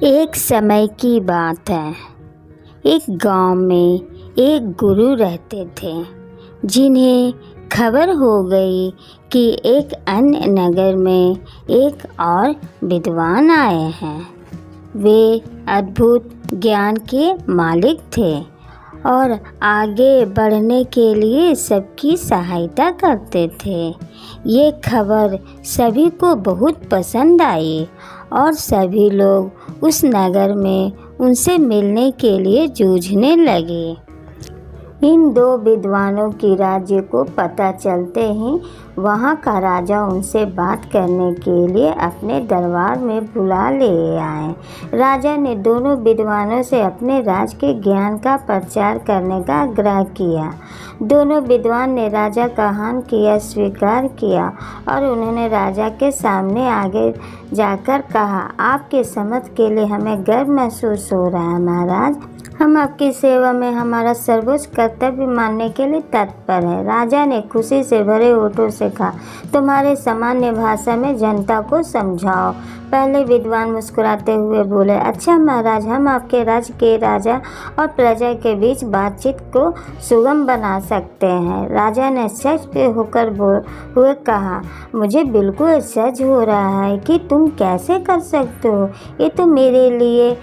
एक समय की बात है। एक गांव में एक गुरु रहते थे जिन्हें खबर हो गई कि एक अन्य नगर में एक और विद्वान आए हैं। वे अद्भुत ज्ञान के मालिक थे और आगे बढ़ने के लिए सबकी सहायता करते थे। ये खबर सभी को बहुत पसंद आई और सभी लोग उस नगर में उनसे मिलने के लिए जूझने लगे। इन दो विद्वानों की राज्य को पता चलते ही वहाँ का राजा उनसे बात करने के लिए अपने दरबार में बुला ले आए। राजा ने दोनों विद्वानों से अपने राज के ज्ञान का प्रचार करने का आग्रह किया। दोनों विद्वान ने राजा का आह्वान किया, स्वीकार किया और उन्होंने राजा के सामने आगे जाकर कहा, आपके समझ के लिए हमें गर्व महसूस हो रहा है महाराज। हम आपकी सेवा में हमारा सर्वोच्च कर्तव्य मानने के लिए तत्पर है। राजा ने खुशी से भरे होठों से कहा, तुम्हारे सामान्य भाषा में जनता को समझाओ। पहले विद्वान मुस्कुराते हुए बोले, अच्छा महाराज, हम आपके राज्य के राजा और प्रजा के बीच बातचीत को सुगम बना सकते हैं। राजा ने आश्चर्य होकर हुए कहा, मुझे बिल्कुल आश्चर्य हो रहा है कि तुम कैसे कर सकते हो, ये तो मेरे लिए।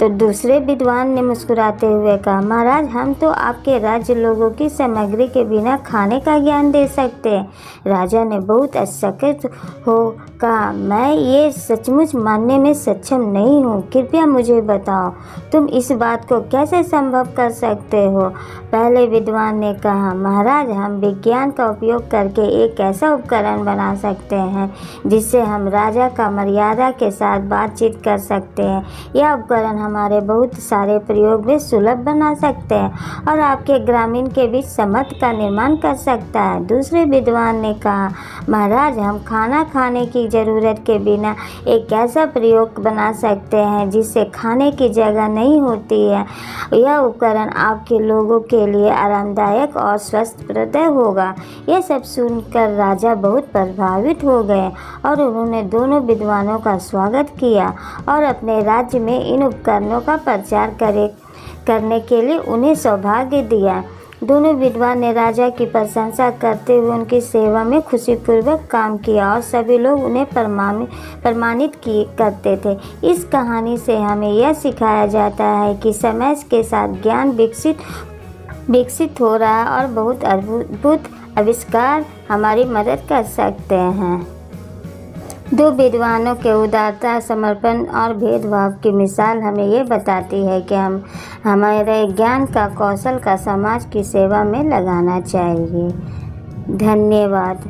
तो दूसरे विद्वान ने मुस्कुराते हुए कहा, महाराज, हम तो आपके राज्य लोगों की सामग्री के बिना खाने का ज्ञान दे सकते हैं। राजा ने बहुत आश्चर्यचकित हो कहा, मैं ये सचमुच मानने में सक्षम नहीं हूँ। कृपया मुझे बताओ, तुम इस बात को कैसे संभव कर सकते हो। पहले विद्वान ने कहा, महाराज, हम विज्ञान का उपयोग करके एक ऐसा उपकरण बना सकते हैं जिससे हम राजा का मर्यादा के साथ बातचीत कर सकते हैं। यह उपकरण हमारे बहुत सारे प्रयोग में सुलभ बना सकते हैं और आपके ग्रामीण के बीच समझ का निर्माण कर सकता है। दूसरे विद्वान ने कहा, महाराज, हम खाना खाने की ज़रूरत के बिना एक ऐसा प्रयोग बना सकते हैं जिससे खाने की जगह नहीं होती है। यह उपकरण आपके लोगों के लिए आरामदायक और स्वस्थप्रद होगा। यह सब सुनकर राजा बहुत प्रभावित हो गए और उन्होंने दोनों विद्वानों का स्वागत किया और अपने राज्य में इन उपकरणों का प्रचार करने के लिए उन्हें सौभाग्य दिया। दोनों विद्वान ने राजा की प्रशंसा करते हुए उनकी सेवा में खुशीपूर्वक काम किया और सभी लोग उन्हें प्रमाणित करते थे। इस कहानी से हमें यह सिखाया जाता है कि समय के साथ ज्ञान विकसित हो रहा है और बहुत अद्भुत आविष्कार हमारी मदद कर सकते हैं। दो विद्वानों के उदारता, समर्पण और भेदभाव की मिसाल हमें ये बताती है कि हम हमारे ज्ञान का कौशल का समाज की सेवा में लगाना चाहिए। धन्यवाद।